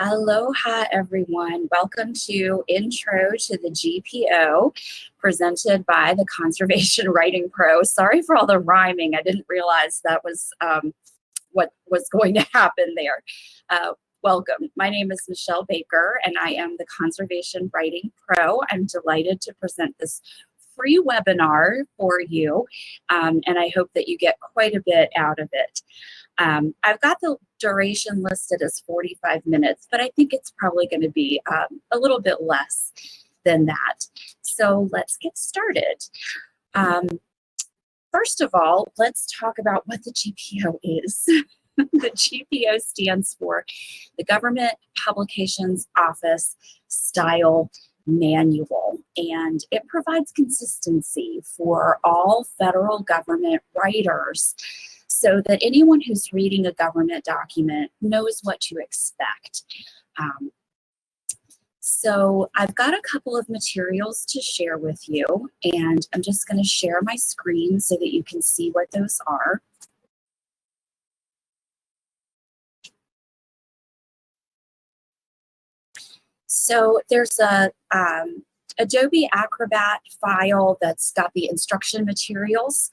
Aloha, everyone. Welcome to Intro to the GPO, presented by the Conservation Writing Pro. Sorry for all the rhyming. I didn't realize that was what was going to happen there. Welcome. My name is Michelle Baker, and I am the Conservation Writing Pro. I'm delighted to present this free webinar for you, and I hope that you get quite a bit out of it. I've got the duration listed as 45 minutes, but I think it's probably going to be a little bit less than that. So let's get started. First of all, let's talk about what the GPO is. The GPO stands for the Government Publications Office Style Manual, and it provides consistency for all federal government writers so that anyone who's reading a government document knows what to expect. So I've got a couple of materials to share with you, and I'm just going to share my screen so that you can see what those are. So there's a Adobe Acrobat file that's got the instruction materials.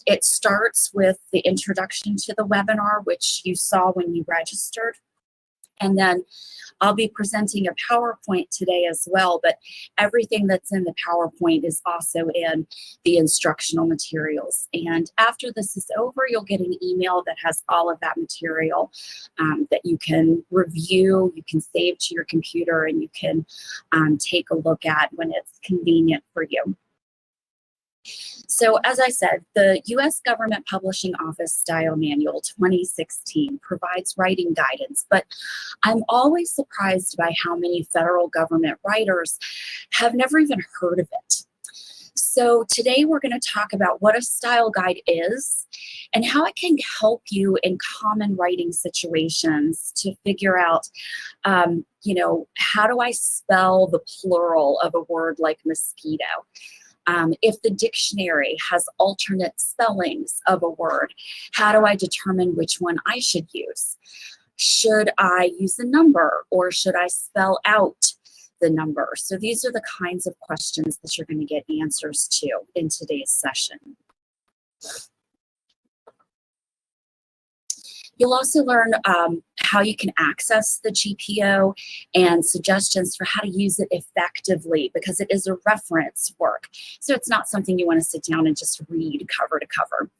It starts with the introduction to the webinar, which you saw when you registered. And then I'll be presenting a PowerPoint today as well, but everything that's in the PowerPoint is also in the instructional materials. And after this is over, you'll get an email that has all of that material that you can review, you can save to your computer, and you can take a look at when it's convenient for you. So as I said, the U.S. Government Publishing Office Style Manual 2016 provides writing guidance, but I'm always surprised by how many federal government writers have never even heard of it. So today we're going to talk about what a style guide is and how it can help you in common writing situations to figure out, how do I spell the plural of a word like mosquito? If the dictionary has alternate spellings of a word, how do I determine which one I should use? Should I use a number or should I spell out the number? So these are the kinds of questions that you're going to get answers to in today's session. You'll also learn how you can access the GPO and suggestions for how to use it effectively, because it is a reference work. So it's not something you want to sit down and just read cover to cover.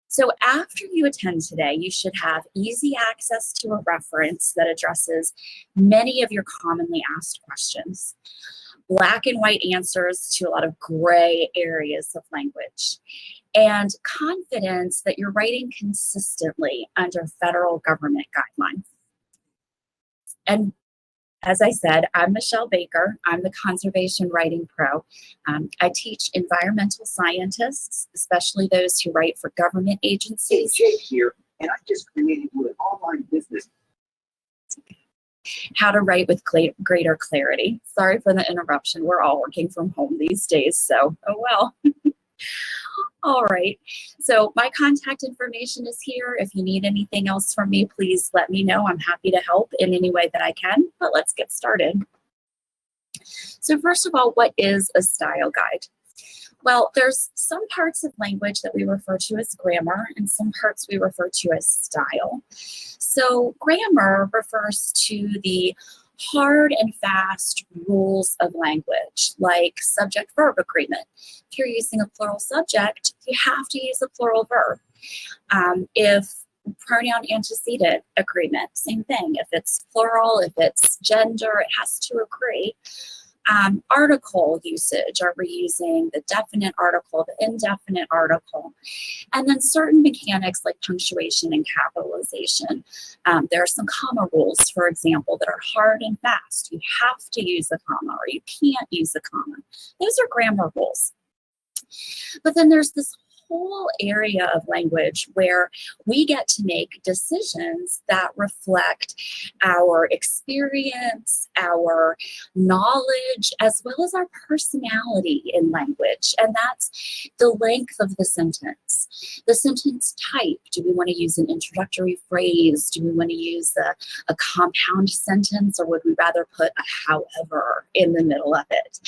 So after you attend today, you should have easy access to a reference that addresses many of your commonly asked questions, black and white answers to a lot of gray areas of language, and confidence that you're writing consistently under federal government guidelines. And as I said, I'm Michelle Baker. I'm the Conservation Writing Pro. I teach environmental scientists, especially those who write for government agencies. Jake here, and I just created you an online business. How to write with greater clarity. Sorry for the interruption. We're all working from home these days, so oh well. All right, so my contact information is here. If you need anything else from me, please let me know. I'm happy to help in any way that I can, but let's get started. So first of all, what is a style guide? Well, there's some parts of language that we refer to as grammar and some parts we refer to as style. So grammar refers to the hard and fast rules of language, like subject-verb agreement. If you're using a plural subject, you have to use a plural verb. If pronoun antecedent agreement, same thing. If it's plural, if it's gender, it has to agree. Article usage, are we using the definite article, the indefinite article? And then certain mechanics like punctuation and capitalization. There are some comma rules, for example, that are hard and fast. You have to use a comma or you can't use a comma. Those are grammar rules. But then there's this whole area of language where we get to make decisions that reflect our experience, our knowledge, as well as our personality in language. And that's the length of the sentence. The sentence type. Do we want to use an introductory phrase? Do we want to use a compound sentence, or would we rather put a however in the middle of it?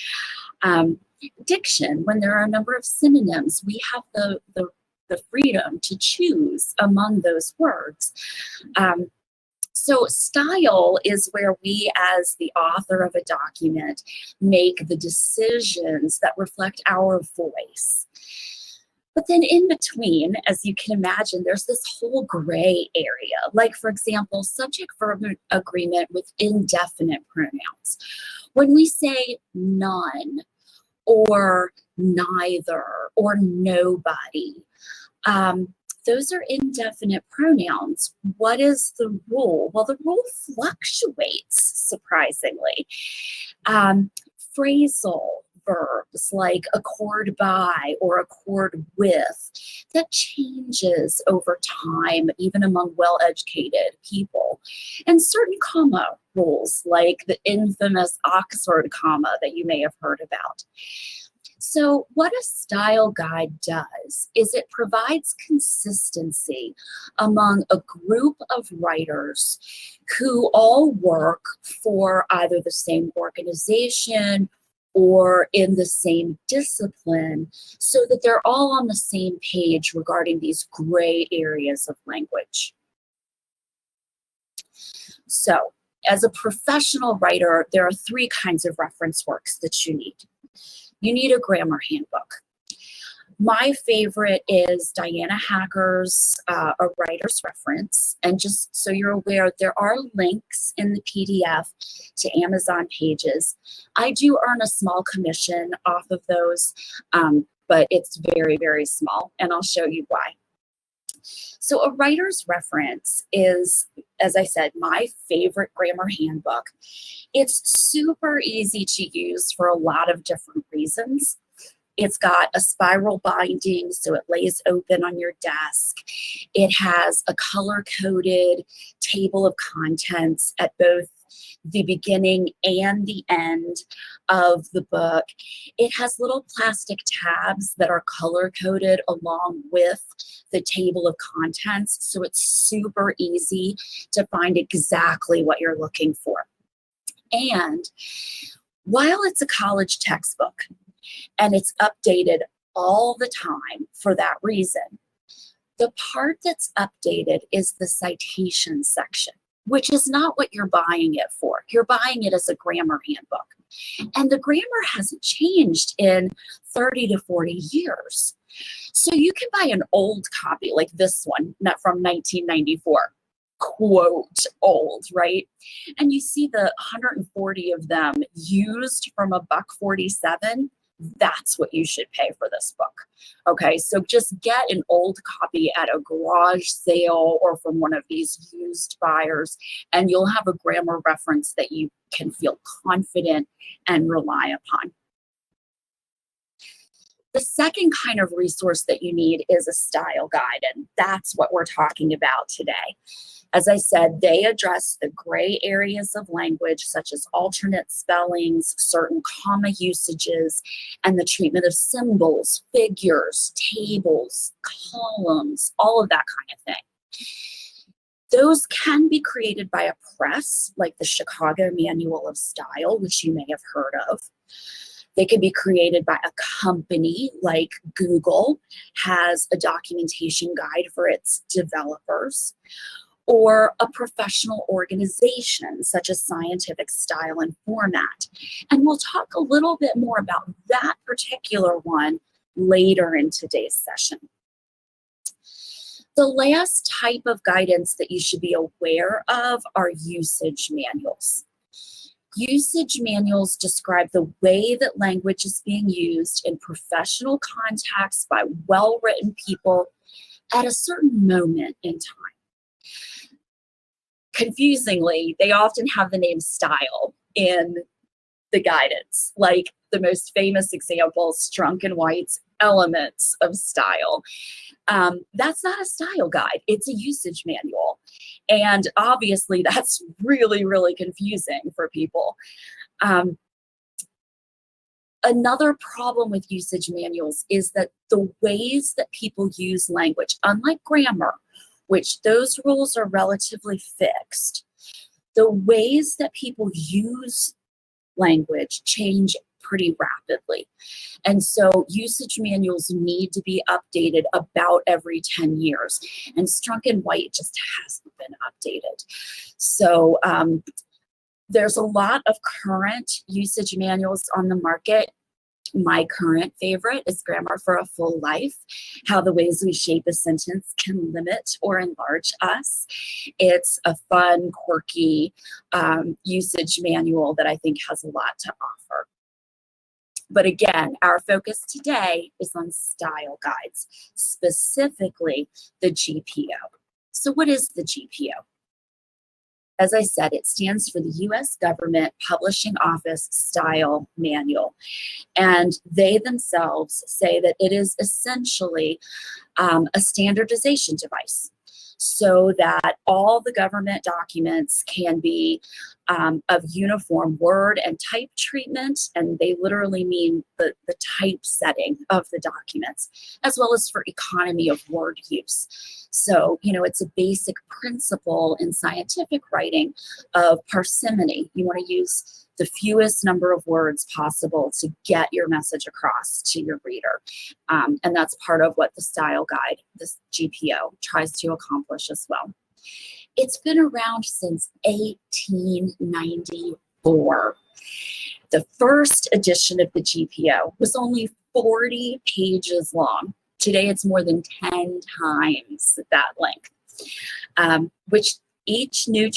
Diction, when there are a number of synonyms, we have the freedom to choose among those words. So style is where we, as the author of a document, make the decisions that reflect our voice. But then in between, as you can imagine, there's this whole gray area. Like, for example, subject-verb agreement with indefinite pronouns. When we say none, or neither, or nobody, those are indefinite pronouns. What is the rule? Well, the rule fluctuates, surprisingly. Phrasal verbs like accord by or accord with, that changes over time, even among well-educated people. And certain comma rules, like the infamous Oxford comma that you may have heard about. So what a style guide does is it provides consistency among a group of writers who all work for either the same organization or in the same discipline, so that they're all on the same page regarding these gray areas of language. So, as a professional writer, there are three kinds of reference works that you need. You need a grammar handbook. My favorite is Diana Hacker's A Writer's Reference. And just so you're aware, there are links in the PDF to Amazon pages. I do earn a small commission off of those, but it's very, very small, and I'll show you why. So A Writer's Reference is, as I said, my favorite grammar handbook. It's super easy to use for a lot of different reasons. It's got a spiral binding, so it lays open on your desk. It has a color-coded table of contents at both the beginning and the end of the book. It has little plastic tabs that are color-coded along with the table of contents, so it's super easy to find exactly what you're looking for. And while it's a college textbook, and it's updated all the time for that reason, the part that's updated is the citation section, which is not what you're buying it for. You're buying it as a grammar handbook. And the grammar hasn't changed in 30 to 40 years. So you can buy an old copy like this one, not from 1994. Quote old, right? And you see the 140 of them used from $1.47. That's what you should pay for this book. Okay, so just get an old copy at a garage sale or from one of these used buyers, and you'll have a grammar reference that you can feel confident and rely upon. The second kind of resource that you need is a style guide, and that's what we're talking about today. As I said, they address the gray areas of language, such as alternate spellings, certain comma usages, and the treatment of symbols, figures, tables, columns, all of that kind of thing. Those can be created by a press, like the Chicago Manual of Style, which you may have heard of. They can be created by a company, like Google has a documentation guide for its developers, or a professional organization such as Scientific Style and Format. And we'll talk a little bit more about that particular one later in today's session. The last type of guidance that you should be aware of are usage manuals. Usage manuals describe the way that language is being used in professional contexts by well-written people at a certain moment in time. Confusingly, they often have the name style in the guidance, like the most famous example, Strunk and White's Elements of Style. That's not a style guide, it's a usage manual. And obviously that's really, really confusing for people. Another problem with usage manuals is that the ways that people use language, unlike grammar, which those rules are relatively fixed, the ways that people use language change pretty rapidly. And so usage manuals need to be updated about every 10 years. And Strunk and White just hasn't been updated. So there's a lot of current usage manuals on the market. My current favorite is Grammar for a Full Life, How the Ways We Shape a Sentence Can Limit or Enlarge Us. It's a fun, quirky usage manual that I think has a lot to offer. But again, our focus today is on style guides, specifically the GPO. So what is the GPO? As I said, it stands for the U.S. Government Publishing Office Style Manual. And they themselves say that it is essentially a standardization device so that all the government documents can be of uniform word and type treatment, and they literally mean the typesetting of the documents, as well as for economy of word use. So, you know, it's a basic principle in scientific writing of parsimony. You want to use the fewest number of words possible to get your message across to your reader. And that's part of what the style guide, this GPO, tries to accomplish as well. It's been around since 1894. The first edition of the GPO was only 40 pages long. Today it's more than 10 times that length, which each new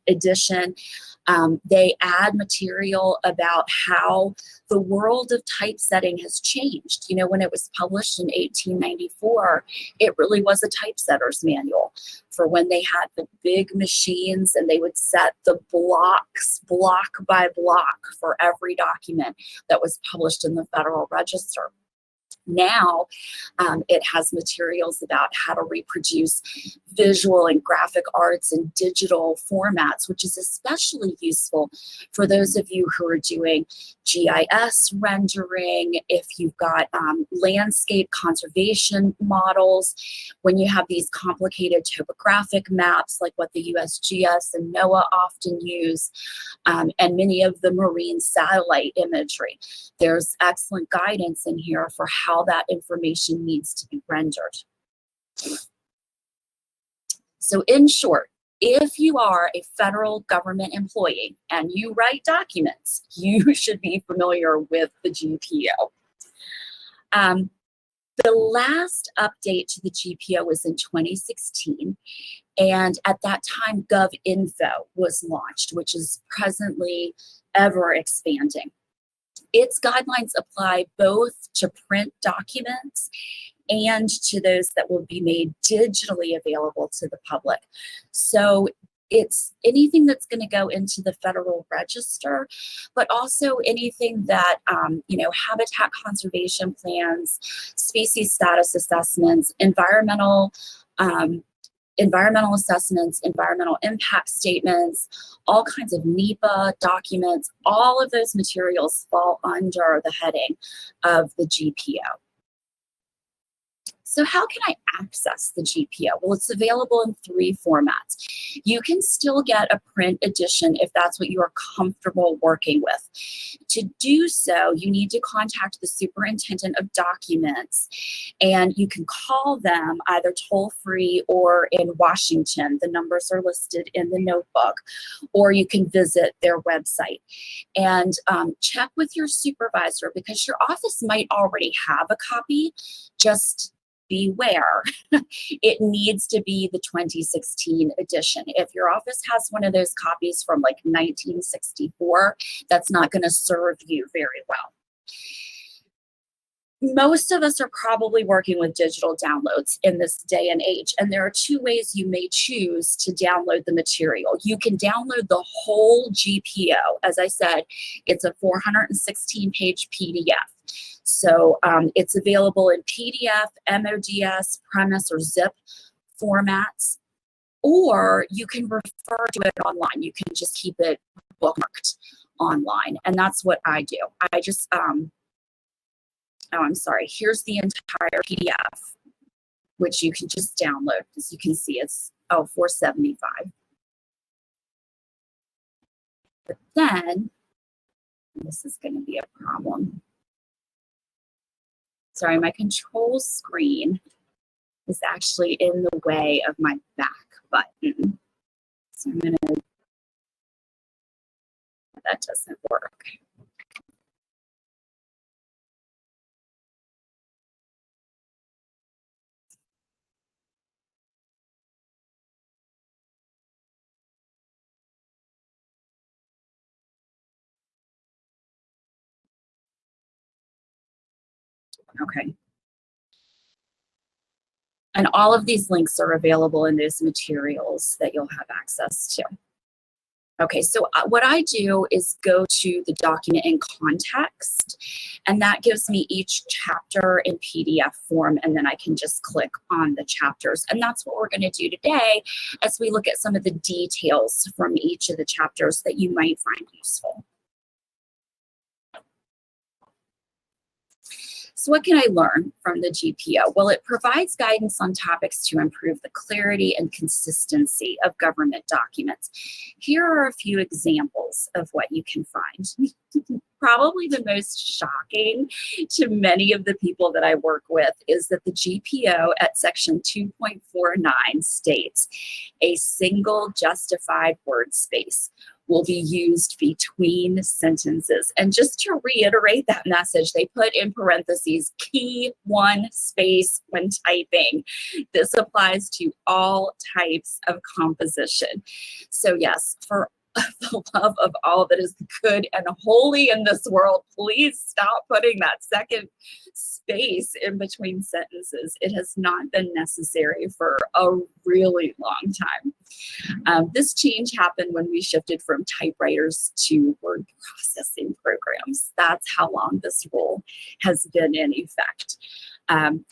edition, they add material about how the world of typesetting has changed. You know, when it was published in 1894, it really was a typesetter's manual for when they had the big machines and they would set the blocks, block by block, for every document that was published in the Federal Register. Now, it has materials about how to reproduce visual and graphic arts in digital formats, which is especially useful for those of you who are doing GIS rendering, if you've got landscape conservation models, when you have these complicated topographic maps like what the USGS and NOAA often use, and many of the marine satellite imagery. There's excellent guidance in here for how that information needs to be rendered. So in short, if you are a federal government employee and you write documents, you should be familiar with the GPO. The last update to the GPO was in 2016, and at that time GovInfo was launched, which is presently ever expanding. Its guidelines apply both to print documents and to those that will be made digitally available to the public. So it's anything that's going to go into the Federal Register, but also anything that, you know, habitat conservation plans, species status assessments, environmental assessments, environmental impact statements, all kinds of NEPA documents, all of those materials fall under the heading of the GPO. So how can I access the GPO? Well, it's available in 3 formats. You can still get a print edition if that's what you are comfortable working with. To do so, you need to contact the Superintendent of Documents, and you can call them either toll-free or in Washington. The numbers are listed in the notebook, or you can visit their website. And check with your supervisor, because your office might already have a copy. Just beware, it needs to be the 2016 edition. If your office has one of those copies from like 1964, that's not going to serve you very well. Most of us are probably working with digital downloads in this day and age, and there are two ways you may choose to download the material. You can download the whole GPO. As I said, it's a 416-page PDF. So it's available in PDF, MODS, Premise, or Zip formats, or you can refer to it online. You can just keep it bookmarked online, and that's what I do. I just oh, I'm sorry. Here's the entire PDF, which you can just download. As you can see, it's $4.75. But then, this is going to be a problem. Sorry, my control screen is actually in the way of my back button. So I'm going to, that doesn't work. Okay. And all of these links are available in those materials that you'll have access to. Okay, so what I do is go to the document in context, and that gives me each chapter in PDF form, and then I can just click on the chapters. And that's what we're going to do today as we look at some of the details from each of the chapters that you might find useful. So what can I learn from the GPO? Well, it provides guidance on topics to improve the clarity and consistency of government documents. Here are a few examples of what you can find. Probably the most shocking to many of the people that I work with is that the GPO at section 2.49 states a single justified word space will be used between sentences. And just to reiterate that message, they put in parentheses, key one space when typing. This applies to all types of composition. So yes, for the love of all that is good and holy in this world, please stop putting that second space in between sentences. It has not been necessary for a really long time. This change happened when we shifted from typewriters to word processing programs. That's how long this rule has been in effect. And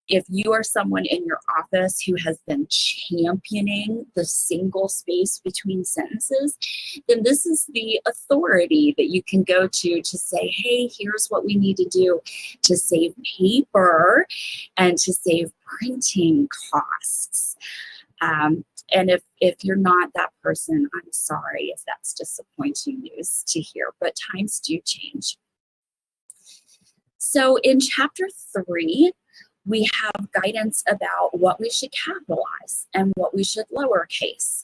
if you are someone in your office who has been championing the single space between sentences, then this is the authority that you can go to say, hey, here's what we need to do to save paper and to save printing costs. And if you're not that person, I'm sorry if that's disappointing news to hear, but times do change. So in chapter 3, we have guidance about what we should capitalize and what we should lowercase.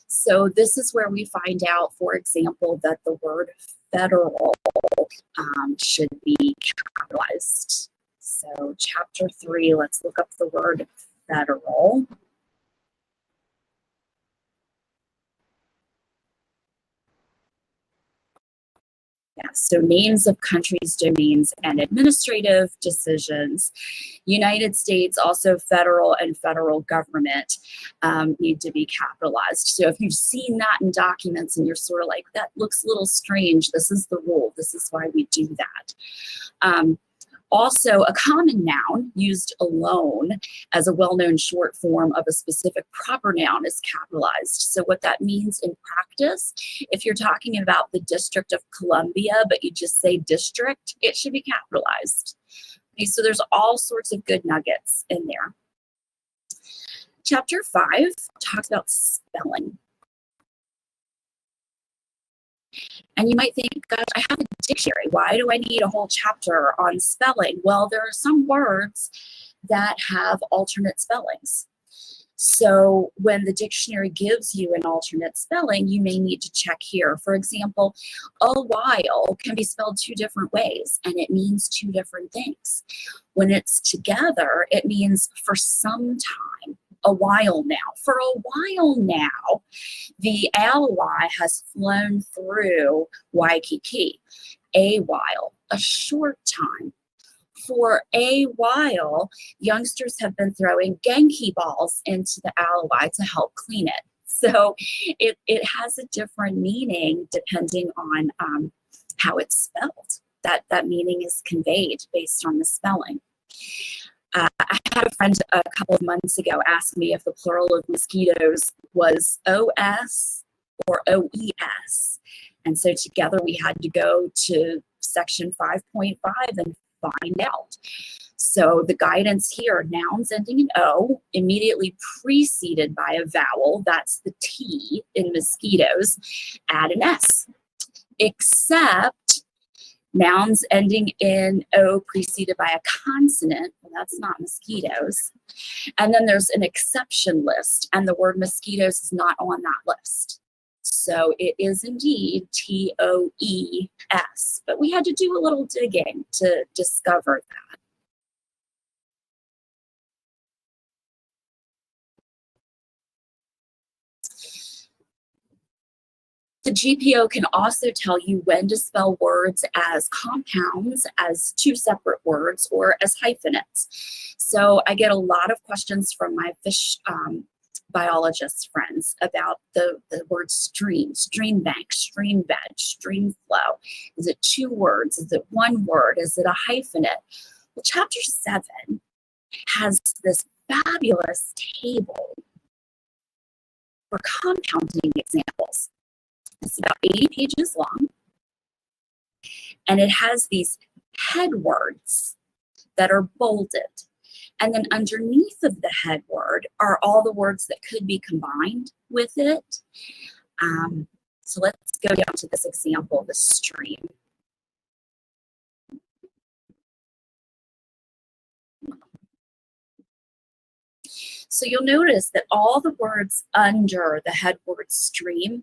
So this is where we find out, for example, that the word federal should be capitalized. So chapter 3, let's look up the word federal. Yeah, so names of countries, domains, and administrative decisions. United States, also federal and federal government need to be capitalized. So if you've seen that in documents and you're sort of like, that looks a little strange, this is the rule. This is why we do that. Also, a common noun used alone as a well-known short form of a specific proper noun is capitalized. So what that means in practice, if you're talking about the District of Columbia, but you just say district, it should be capitalized. Okay, so there's all sorts of good nuggets in there. Chapter 5 talks about spelling. And you might think, gosh, I have a dictionary. Why do I need a whole chapter on spelling? Well, there are some words that have alternate spellings. So when the dictionary gives you an alternate spelling, you may need to check here. For example, a while can be spelled 2 different ways, and it means 2 different things. When it's together, it means for some time. A while now. For a while now, the ally has flown through Waikiki. A while, a short time. for a while, youngsters have been throwing Genki balls into the alibi to help clean it. So it has a different meaning depending on how it's spelled. That meaning is conveyed based on the spelling. I had a friend a couple of months ago ask me if the plural of mosquitoes was OS or OES. And so together we had to go to section 5.5 and find out. So the guidance here, nouns ending in O, immediately preceded by a vowel, that's the T in mosquitoes, add an S. Except nouns ending in O preceded by a consonant, well, that's not mosquitoes. And then there's an exception list, and the word mosquitoes is not on that list. So it is indeed TOES, but we had to do a little digging to discover that. The GPO can also tell you when to spell words as compounds, as two separate words, or as hyphenates. So I get a lot of questions from my fish biologist friends about the word stream, stream bank, stream bed, stream flow. Is it two words? Is it one word? Is it a hyphenate? Well, chapter 7 has this fabulous table for compounding examples. It's about 80 pages long, and it has these head words that are bolded. And then underneath of the head word are all the words that could be combined with it. So let's go down to this example, the stream. So you'll notice that all the words under the head word stream,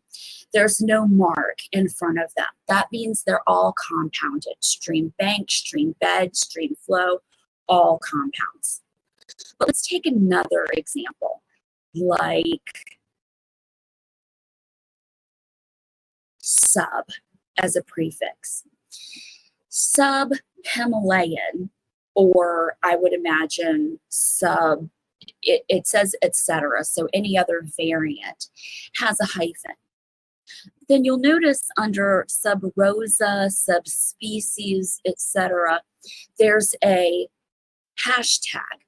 there's no mark in front of them. That means they're all compounded. Stream bank, stream bed, stream flow, all compounds. But let's take another example, like sub as a prefix. Sub-Himalayan, or I would imagine sub, it says etc. So any other variant has a hyphen. Then you'll notice under sub-rosa, subspecies, etc., there's a hashtag.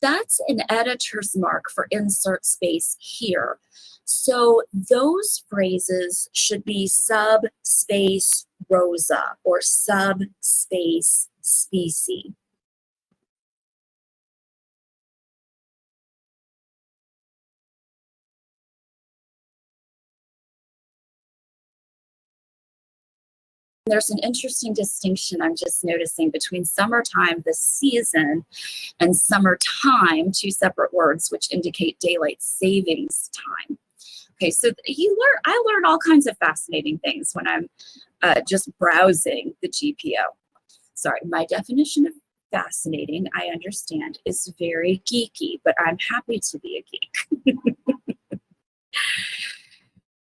That's an editor's mark for insert space here. So those phrases should be sub space rosa or sub space species. There's an interesting distinction I'm just noticing between summertime, the season, and summertime, two separate words which indicate daylight savings time. Okay, so I learn all kinds of fascinating things when I'm just browsing the GPO. Sorry, my definition of fascinating, I understand, is very geeky, but I'm happy to be a geek.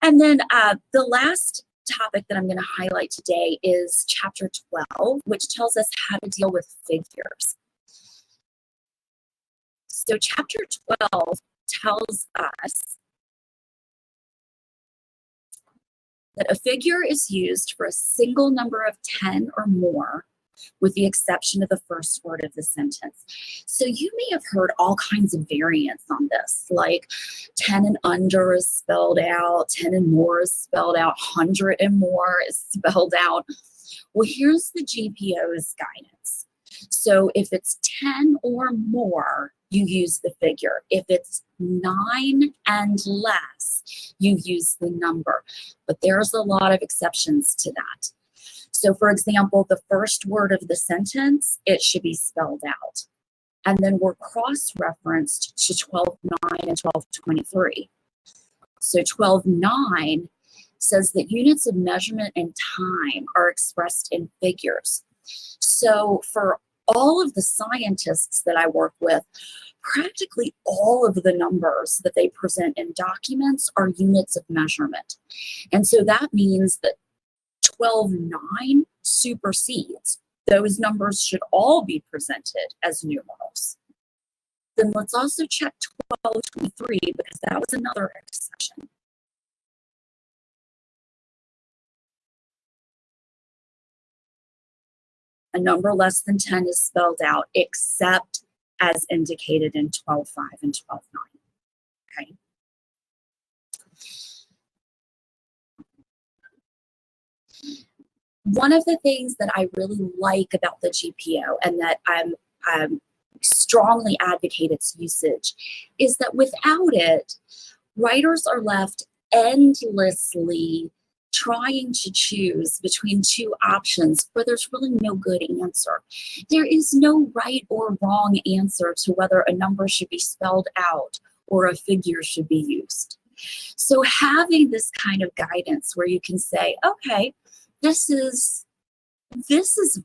And then the last topic that I'm going to highlight today is chapter 12, which tells us how to deal with figures. So chapter 12 tells us that a figure is used for a single number of 10 or more, with the exception of the first word of the sentence. So you may have heard all kinds of variants on this, like 10 and under is spelled out, 10 and more is spelled out, 100 and more is spelled out. Well, here's the GPO's guidance. So if it's 10 or more, you use the figure. If it's 9 and less, you use the number. But there's a lot of exceptions to that. So for example, the first word of the sentence, it should be spelled out. And then we're cross-referenced to 12:9 and 12:23. So 12:9 says that units of measurement and time are expressed in figures. So for all of the scientists that I work with, practically all of the numbers that they present in documents are units of measurement. And so that means that 12:9 supersedes those numbers should all be presented as numerals. Then let's also check 1223 because that was another exception. A number less than 10 is spelled out except as indicated in 12.5 and 12.9. Okay. One of the things that I really like about the GPO and that I'm strongly advocate its usage is that without it, writers are left endlessly trying to choose between two options where there's really no good answer. There is no right or wrong answer to whether a number should be spelled out or a figure should be used. So having this kind of guidance where you can say, okay, this is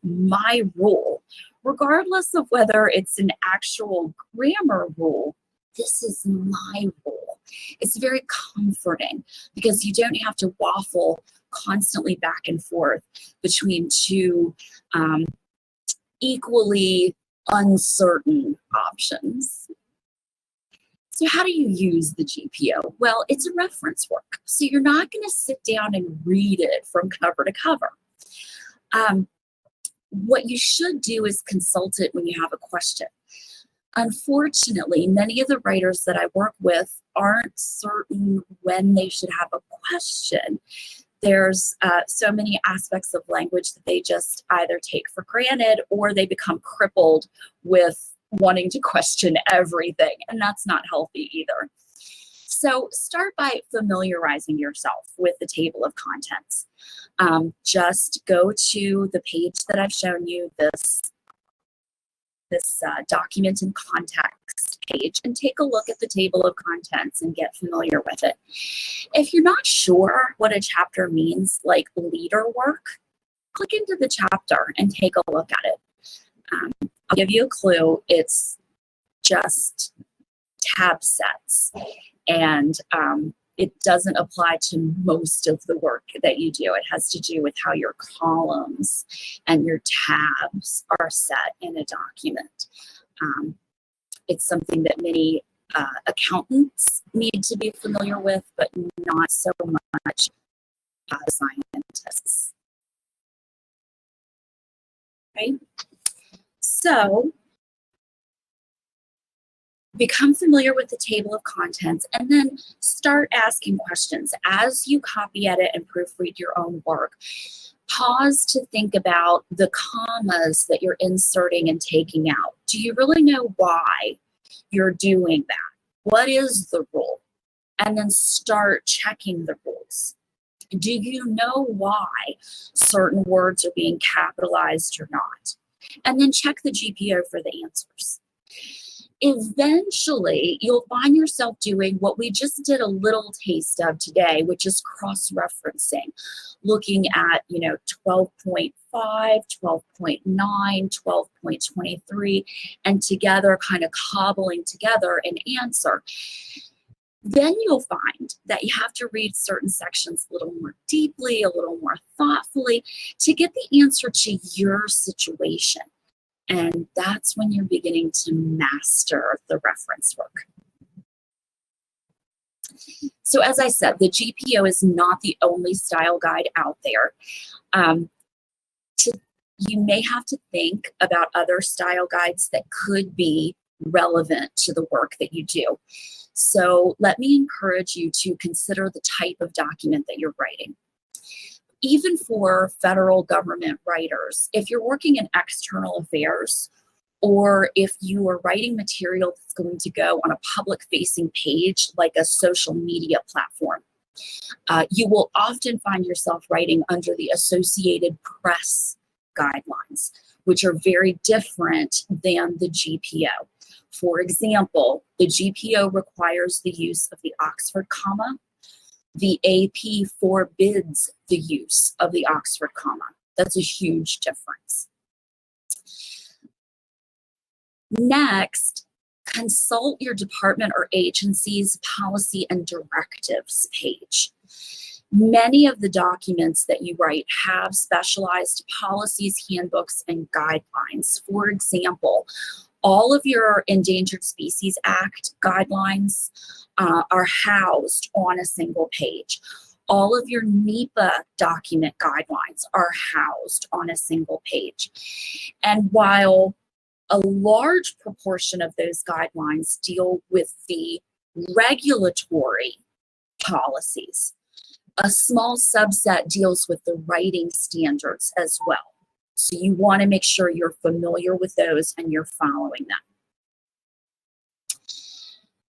my rule, regardless of whether it's an actual grammar rule, this is my rule. It's very comforting because you don't have to waffle constantly back and forth between two equally uncertain options. So how do you use the GPO? Well, it's a reference work. So you're not going to sit down and read it from cover to cover. What you should do is consult it when you have a question. Unfortunately, many of the writers that I work with aren't certain when they should have a question. There's so many aspects of language that they just either take for granted or they become crippled with wanting to question everything, and that's not healthy either. So start by familiarizing yourself with the table of contents. Just go to the page that I've shown you, this document and context page, and take a look at the table of contents and get familiar with it. If you're not sure what a chapter means, like leader work, click into the chapter and take a look at it. I'll give you a clue. It's just tab sets, and it doesn't apply to most of the work that you do. It has to do with how your columns and your tabs are set in a document. It's something that many accountants need to be familiar with, but not so much scientists. Okay, so become familiar with the table of contents and then start asking questions. As you copy, edit, and proofread your own work, pause to think about the commas that you're inserting and taking out. Do you really know why you're doing that? What is the rule? And then start checking the rules. Do you know why certain words are being capitalized or not? And then check the GPO for the answers. Eventually, you'll find yourself doing what we just did a little taste of today, which is cross-referencing, looking at, 12.5, 12.9, 12.23, and together kind of cobbling together an answer. Then you'll find that you have to read certain sections a little more deeply, a little more thoughtfully to get the answer to your situation. And that's when you're beginning to master the reference work. So as I said, the GPO is not the only style guide out there. You may have to think about other style guides that could be relevant to the work that you do. So let me encourage you to consider the type of document that you're writing. Even for federal government writers, if you're working in external affairs, or if you are writing material that's going to go on a public-facing page like a social media platform, you will often find yourself writing under the Associated Press guidelines, which are very different than the GPO. For example, the GPO requires the use of the Oxford comma. The AP forbids the use of the Oxford comma. That's a huge difference. Next, consult your department or agency's policy and directives page. Many of the documents that you write have specialized policies, handbooks, and guidelines. For example, all of your Endangered Species Act guidelines are housed on a single page. All of your NEPA document guidelines are housed on a single page. And while a large proportion of those guidelines deal with the regulatory policies, a small subset deals with the writing standards as well. So you want to make sure you're familiar with those and you're following them.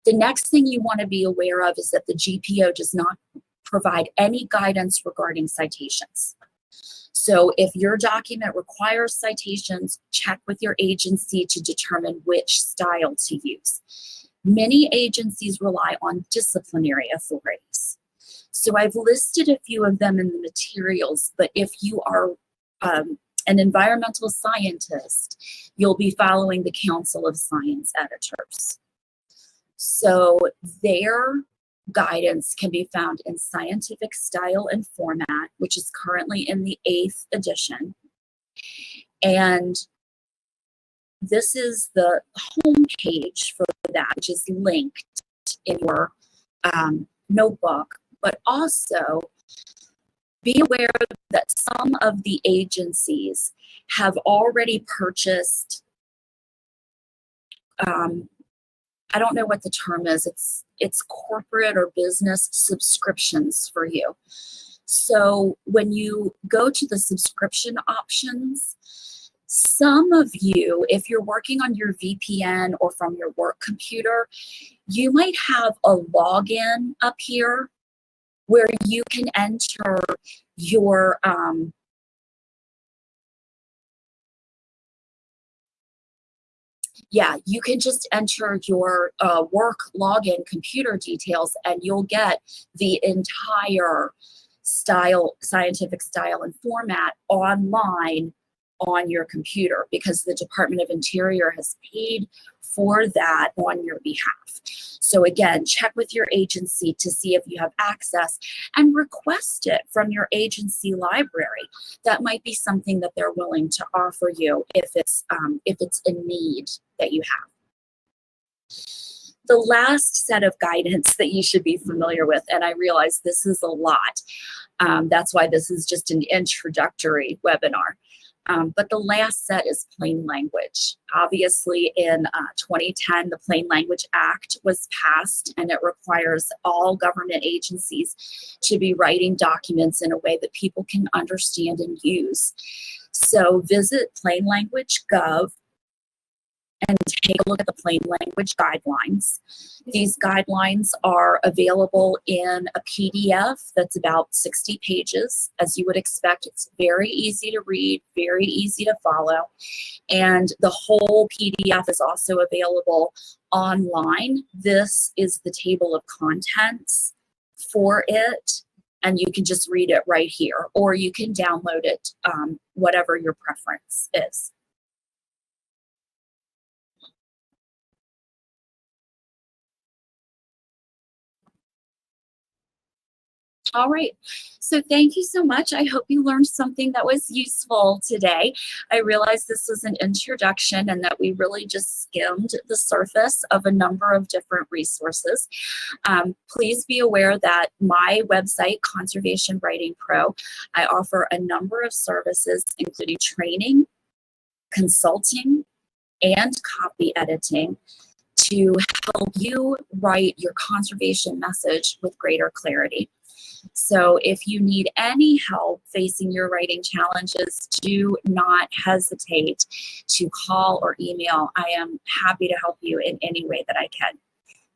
The next thing you want to be aware of is that the GPO does not provide any guidance regarding citations. So if your document requires citations, check with your agency to determine which style to use. Many agencies rely on disciplinary authorities. So I've listed a few of them in the materials, but if you are an environmental scientist, you'll be following the Council of Science Editors. So their guidance can be found in Scientific Style and Format, which is currently in the 8th edition. And this is the home page for that, which is linked in your notebook. But also be aware that some of the agencies have already purchased, I don't know what the term is, it's corporate or business subscriptions for you. So when you go to the subscription options, some of you, if you're working on your VPN or from your work computer, you might have a login up here where you can enter your you can just enter your work login computer details and you'll get the entire scientific style and format online on your computer because the Department of Interior has paid for that on your behalf. So again, check with your agency to see if you have access and request it from your agency library. That might be something that they're willing to offer you if it's a need that you have. The last set of guidance that you should be familiar with, and I realize this is a lot, that's why this is just an introductory webinar. But the last set is plain language. Obviously, in 2010, the Plain Language Act was passed, and it requires all government agencies to be writing documents in a way that people can understand and use. So visit plainlanguage.gov and take a look at the plain language guidelines. These guidelines are available in a PDF that's about 60 pages. As you would expect, it's very easy to read, very easy to follow. And the whole PDF is also available online. This is the table of contents for it, and you can just read it right here, or you can download it, whatever your preference is. All right, so thank you so much. I hope you learned something that was useful today. I realize this was an introduction and that we really just skimmed the surface of a number of different resources. Please be aware that my website, Conservation Writing Pro, I offer a number of services, including training, consulting, and copy editing to help you write your conservation message with greater clarity. So if you need any help facing your writing challenges, do not hesitate to call or email. I am happy to help you in any way that I can.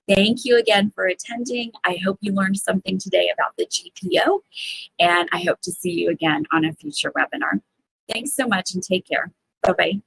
Thank you again for attending. I hope you learned something today about the GPO, and I hope to see you again on a future webinar. Thanks so much and take care. Bye-bye.